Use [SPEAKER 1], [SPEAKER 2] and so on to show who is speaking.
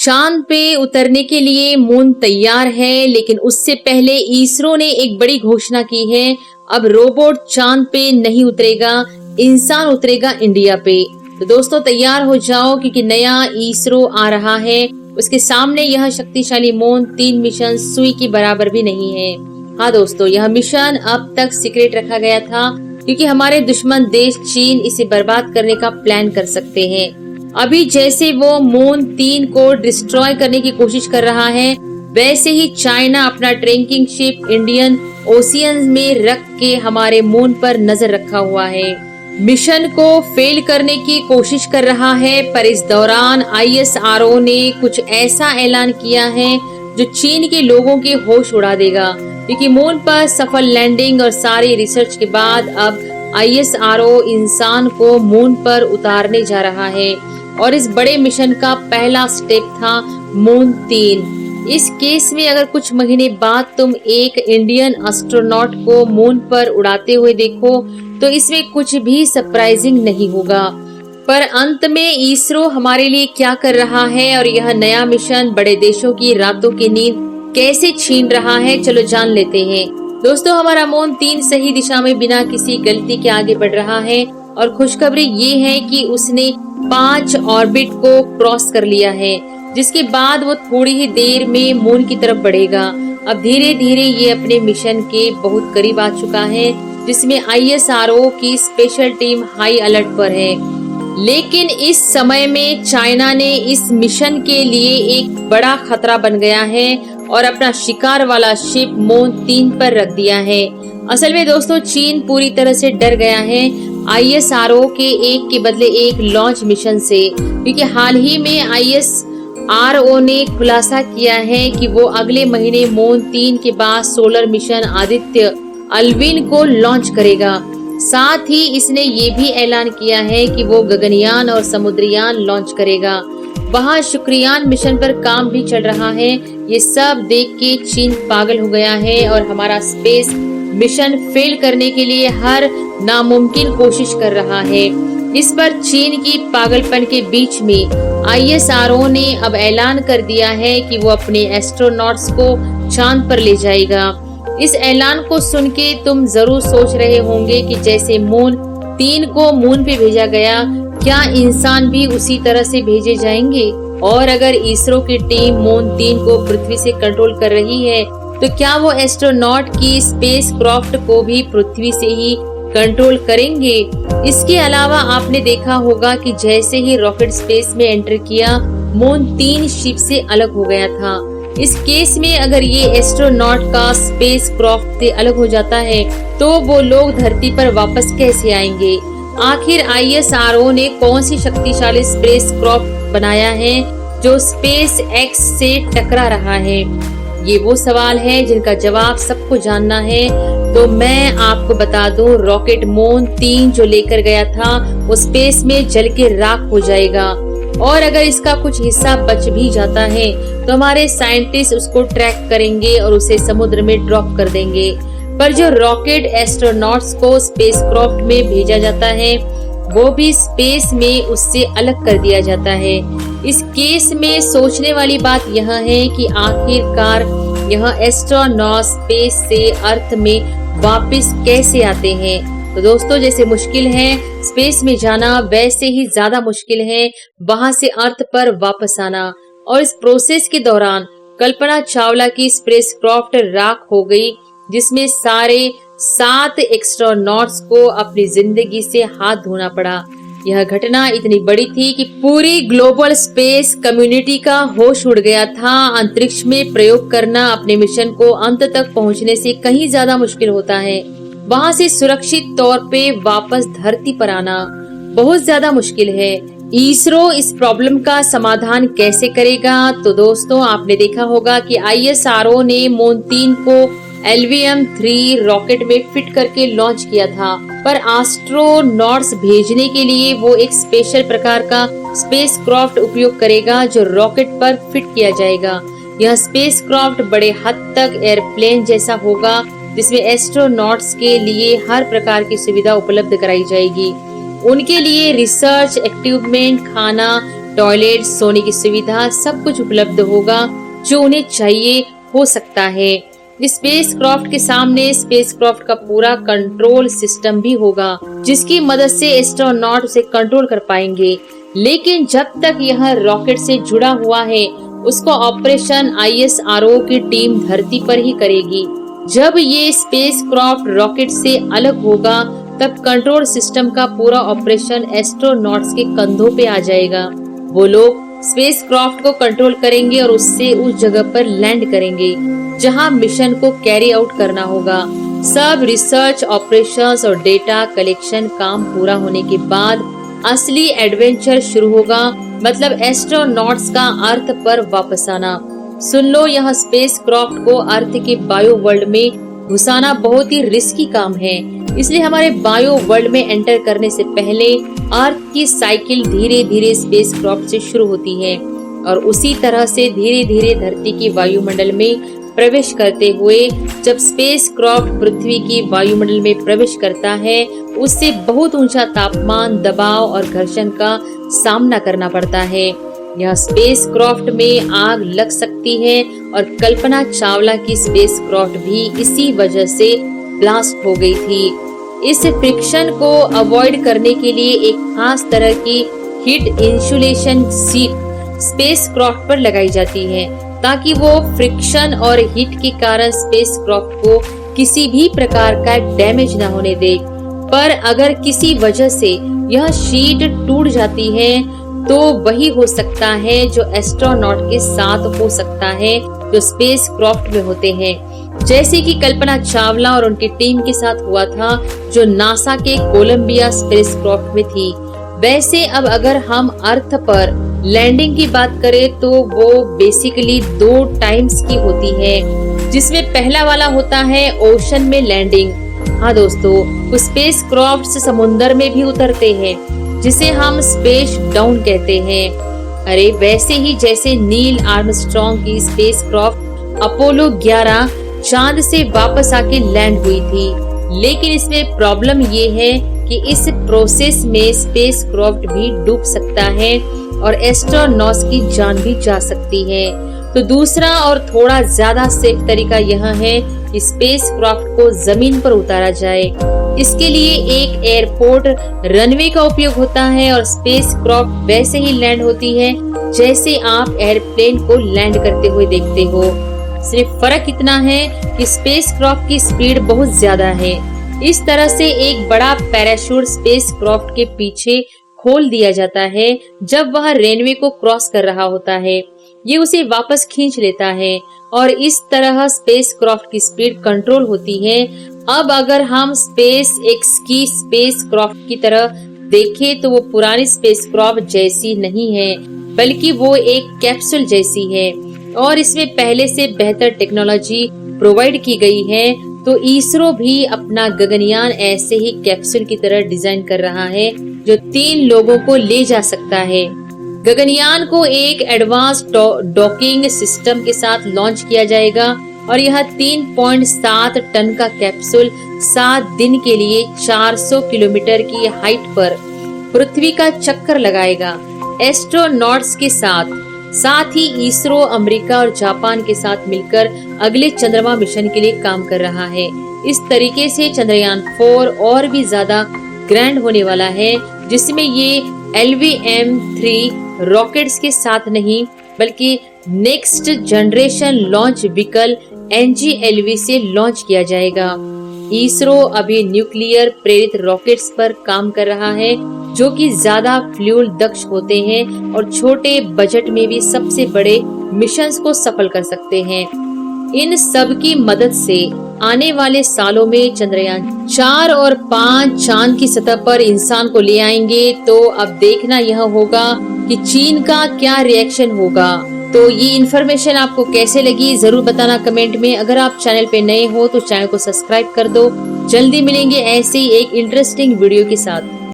[SPEAKER 1] चांद पे उतरने के लिए मून तैयार है, लेकिन उससे पहले इसरो ने एक बड़ी घोषणा की है। अब रोबोट चांद पे नहीं उतरेगा, इंसान उतरेगा इंडिया पे। तो दोस्तों तैयार हो जाओ, क्योंकि नया इसरो आ रहा है। उसके सामने यह शक्तिशाली मून 3 मिशन सुई की बराबर भी नहीं है। हाँ दोस्तों, यह मिशन अब तक सीक्रेट रखा गया था, क्योंकि हमारे दुश्मन देश चीन इसे बर्बाद करने का प्लान कर सकते हैं। अभी जैसे वो मून 3 को डिस्ट्रॉय करने की कोशिश कर रहा है, वैसे ही चाइना अपना ट्रैकिंग शिप इंडियन ओशियन में रख के हमारे मून पर नजर रखा हुआ है। मिशन को फेल करने की कोशिश कर रहा है, पर इस दौरान ISRO ने कुछ ऐसा ऐलान किया है जो चीन के लोगों के होश उड़ा देगा, क्योंकि मून पर सफल लैंडिंग और सारी रिसर्च के बाद अब ISRO इंसान को मून पर उतारने जा रहा है। और इस बड़े मिशन का पहला स्टेप था मून 3। इस केस में अगर कुछ महीने बाद तुम एक इंडियन एस्ट्रोनॉट को मून पर उड़ाते हुए देखो, तो इसमें कुछ भी सरप्राइजिंग नहीं होगा। पर अंत में इसरो हमारे लिए क्या कर रहा है और यह नया मिशन बड़े देशों की रातों की नींद कैसे छीन रहा है, चलो जान लेते हैं। दोस्तों, हमारा मून 3 सही दिशा में बिना किसी गलती के आगे बढ़ रहा है, और खुशखबरी ये है कि उसने 5 ऑर्बिट को क्रॉस कर लिया है, जिसके बाद वो थोड़ी ही देर में मून की तरफ बढ़ेगा। अब धीरे धीरे ये अपने मिशन के बहुत करीब आ चुका है, जिसमें ISRO की स्पेशल टीम हाई अलर्ट पर है। लेकिन इस समय में चाइना ने इस मिशन के लिए एक बड़ा खतरा बन गया है और अपना शिकार वाला शिप मून 3 पर रख दिया है। असल में दोस्तों, चीन पूरी तरह से डर गया है ISRO के एक के बदले एक लॉन्च मिशन से, क्योंकि हाल ही में ISRO ने खुलासा किया है कि वो अगले महीने मून 3 के बाद सोलर मिशन आदित्य अल्विन को लॉन्च करेगा। साथ ही इसने ये भी ऐलान किया है कि वो गगनयान और समुद्रयान लॉन्च करेगा। वहाँ शुक्रयान मिशन पर काम भी चल रहा है। ये सब देख के चीन पागल हो गया है और हमारा स्पेस मिशन फेल करने के लिए हर नामुमकिन कोशिश कर रहा है। इस पर चीन की पागलपन के बीच में ISRO ने अब ऐलान कर दिया है कि वो अपने एस्ट्रोनॉट्स को चांद पर ले जाएगा। इस ऐलान को सुन के तुम जरूर सोच रहे होंगे कि जैसे मून 3 को मून पे भेजा गया, क्या इंसान भी उसी तरह से भेजे जाएंगे? और अगर इसरो की टीम मून 3 को पृथ्वी से कंट्रोल कर रही है, तो क्या वो एस्ट्रोनॉट की स्पेस क्राफ्ट को भी पृथ्वी से ही कंट्रोल करेंगे? इसके अलावा आपने देखा होगा कि जैसे ही रॉकेट स्पेस में एंटर किया, मून 3 शिप से अलग हो गया था। इस केस में अगर ये एस्ट्रोनॉट का स्पेस क्राफ्ट से अलग हो जाता है, तो वो लोग धरती पर वापस कैसे आएंगे? आखिर ISRO ने कौन सी शक्तिशाली स्पेस क्राफ्ट बनाया है जो स्पेस एक्स से टकरा रहा है? ये वो सवाल है जिनका जवाब सबको जानना है। तो मैं आपको बता दूं, रॉकेट मून 3 जो लेकर गया था वो स्पेस में जल के राख हो जाएगा, और अगर इसका कुछ हिस्सा बच भी जाता है तो हमारे साइंटिस्ट उसको ट्रैक करेंगे और उसे समुद्र में ड्रॉप कर देंगे। पर जो रॉकेट एस्ट्रोनॉट्स को स्पेसक्राफ्ट में भेजा जाता है, वो भी स्पेस में उससे अलग कर दिया जाता है। इस केस में सोचने वाली बात यह है कि आखिरकार यह एस्ट्रोनॉट स्पेस से अर्थ में वापस कैसे आते हैं। तो दोस्तों, जैसे मुश्किल है स्पेस में जाना, वैसे ही ज्यादा मुश्किल है वहां से अर्थ पर वापस आना। और इस प्रोसेस के दौरान कल्पना चावला की स्पेसक्राफ्ट राख हो गई, जिसमें सारे 7 एस्ट्रोनॉट्स को अपनी जिंदगी से हाथ धोना पड़ा। यह घटना इतनी बड़ी थी कि पूरी ग्लोबल स्पेस कम्युनिटी का होश उड़ गया था। अंतरिक्ष में प्रयोग करना अपने मिशन को अंत तक पहुंचने से कहीं ज्यादा मुश्किल होता है। वहां से सुरक्षित तौर पे वापस धरती पर आना बहुत ज्यादा मुश्किल है। इसरो इस प्रॉब्लम का समाधान कैसे करेगा? तो दोस्तों, आपने देखा होगा कि ISRO ने मून 3 को LVM-3 रॉकेट में फिट करके लॉन्च किया था, पर एस्ट्रोनॉट्स भेजने के लिए वो एक स्पेशल प्रकार का स्पेसक्राफ्ट उपयोग करेगा जो रॉकेट पर फिट किया जाएगा। यह स्पेसक्राफ्ट बड़े हद तक एयरप्लेन जैसा होगा, जिसमें एस्ट्रोनॉट्स के लिए हर प्रकार की सुविधा उपलब्ध कराई जाएगी। उनके लिए रिसर्च, इक्विपमेंट, खाना, टॉयलेट, सोने की सुविधा, सब कुछ उपलब्ध होगा जो उन्हें चाहिए हो सकता है। स्पेसक्राफ्ट के सामने स्पेसक्राफ्ट का पूरा कंट्रोल सिस्टम भी होगा जिसकी मदद से एस्ट्रोनॉट उसे कंट्रोल कर पाएंगे। लेकिन जब तक यह रॉकेट से जुड़ा हुआ है उसको ऑपरेशन ISRO की टीम धरती पर ही करेगी। जब ये स्पेसक्राफ्ट रॉकेट से अलग होगा तब कंट्रोल सिस्टम का पूरा ऑपरेशन एस्ट्रोनॉट्स के कंधों पे आ जाएगा। वो लोग स्पेसक्राफ्ट को कंट्रोल करेंगे और उससे उस जगह पर लैंड करेंगे जहां मिशन को कैरी आउट करना होगा। सब रिसर्च, ऑपरेशंस और डेटा कलेक्शन काम पूरा होने के बाद असली एडवेंचर शुरू होगा, मतलब एस्ट्रोनॉट्स का अर्थ पर वापस आना। सुन लो, यह स्पेसक्राफ्ट को अर्थ के बायो वर्ल्ड में घुसाना बहुत ही रिस्की काम है, इसलिए हमारे बायो वर्ल्ड में एंटर करने से पहले अर्थ की साइकिल धीरे धीरे स्पेसक्राफ्ट से शुरू होती है और उसी तरह से धीरे धीरे धरती की वायुमंडल में प्रवेश करते हुए जब स्पेसक्राफ्ट पृथ्वी की वायुमंडल में प्रवेश करता है उससे बहुत ऊंचा तापमान, दबाव और घर्षण का सामना करना पड़ता है। यह स्पेसक्राफ्ट में आग लग सकती है और कल्पना चावला की स्पेसक्राफ्ट भी इसी वजह से ब्लास्ट हो गई थी। इस फ्रिक्शन को अवॉइड करने के लिए एक खास तरह की हीट इंसुलेशन सीट स्पेसक्राफ्ट पर लगाई जाती है ताकि वो फ्रिक्शन और हीट के कारण स्पेसक्राफ्ट को किसी भी प्रकार का डैमेज न होने दे। पर अगर किसी वजह से यह शीट टूट जाती है तो वही हो सकता है जो एस्ट्रोनॉट के साथ हो सकता है जो स्पेसक्राफ्ट में होते हैं, जैसे कि कल्पना चावला और उनकी टीम के साथ हुआ था जो नासा के कोलंबिया स्पेसक्राफ्ट में थी। वैसे अब अगर हम अर्थ पर लैंडिंग की बात करें तो वो बेसिकली 2 टाइम्स की होती है, जिसमें पहला वाला होता है ओशन में लैंडिंग। हाँ दोस्तों, कुछ स्पेसक्राफ्ट समुद्र में भी उतरते हैं जिसे हम स्पेस डाउन कहते हैं। अरे वैसे ही जैसे नील आर्मस्ट्रॉन्ग की स्पेसक्राफ्ट अपोलो 11 चांद से वापस आके लैंड हुई थी, लेकिन इसमें प्रॉब्लम ये है कि इस प्रोसेस में स्पेसक्राफ्ट भी डूब सकता है और एस्ट्रोनॉट्स की जान भी जा सकती है। तो दूसरा और थोड़ा ज्यादा सेफ तरीका यह है कि स्पेसक्राफ्ट को जमीन पर उतारा जाए। इसके लिए एक एयरपोर्ट रनवे का उपयोग होता है और स्पेसक्राफ्ट वैसे ही लैंड होती है जैसे आप एयरप्लेन को लैंड करते हुए देखते हो। सिर्फ फर्क इतना है कि स्पेसक्राफ्ट की स्पीड बहुत ज्यादा है। इस तरह से एक बड़ा पैराशूट स्पेसक्राफ्ट के पीछे खोल दिया जाता है जब वह रनवे को क्रॉस कर रहा होता है। ये उसे वापस खींच लेता है और इस तरह स्पेसक्राफ्ट की स्पीड कंट्रोल होती है। अब अगर हम SpaceX की स्पेसक्राफ्ट की तरह देखें तो वो पुरानी स्पेसक्राफ्ट जैसी नहीं है, बल्कि वो एक कैप्सूल जैसी है और इसमें पहले से बेहतर टेक्नोलॉजी प्रोवाइड की गई है। तो इसरो भी अपना गगनयान ऐसे ही कैप्सूल की तरह डिजाइन कर रहा है जो 3 लोगों को ले जा सकता है। गगनयान को एक एडवांस डॉकिंग सिस्टम के साथ लॉन्च किया जाएगा और यह 3.7 टन का कैप्सूल 7 दिन के लिए 400 किलोमीटर की हाइट पर पृथ्वी का चक्कर लगाएगा एस्ट्रोनॉट्स के साथ ही इसरो अमेरिका और जापान के साथ मिलकर अगले चंद्रमा मिशन के लिए काम कर रहा है। इस तरीके से चंद्रयान 4 और भी ज्यादा ग्रैंड होने वाला है, जिसमें ये LVM-3 रॉकेट्स के साथ नहीं बल्कि next generation launch vehicle NGLV से लॉन्च किया जाएगा। इसरो अभी न्यूक्लियर प्रेरित रॉकेट्स पर काम कर रहा है जो कि ज्यादा फ्यूल दक्ष होते हैं और छोटे बजट में भी सबसे बड़े मिशंस को सफल कर सकते हैं। इन सब की मदद से आने वाले सालों में चंद्रयान 4 और 5 चांद की सतह पर इंसान को ले आएंगे। तो अब देखना यह होगा कि चीन का क्या रिएक्शन होगा। तो ये इन्फॉर्मेशन आपको कैसे लगी जरूर बताना कमेंट में। अगर आप चैनल पे नए हो तो चैनल को सब्सक्राइब कर दो। जल्दी मिलेंगे ऐसे ही एक इंटरेस्टिंग वीडियो के साथ।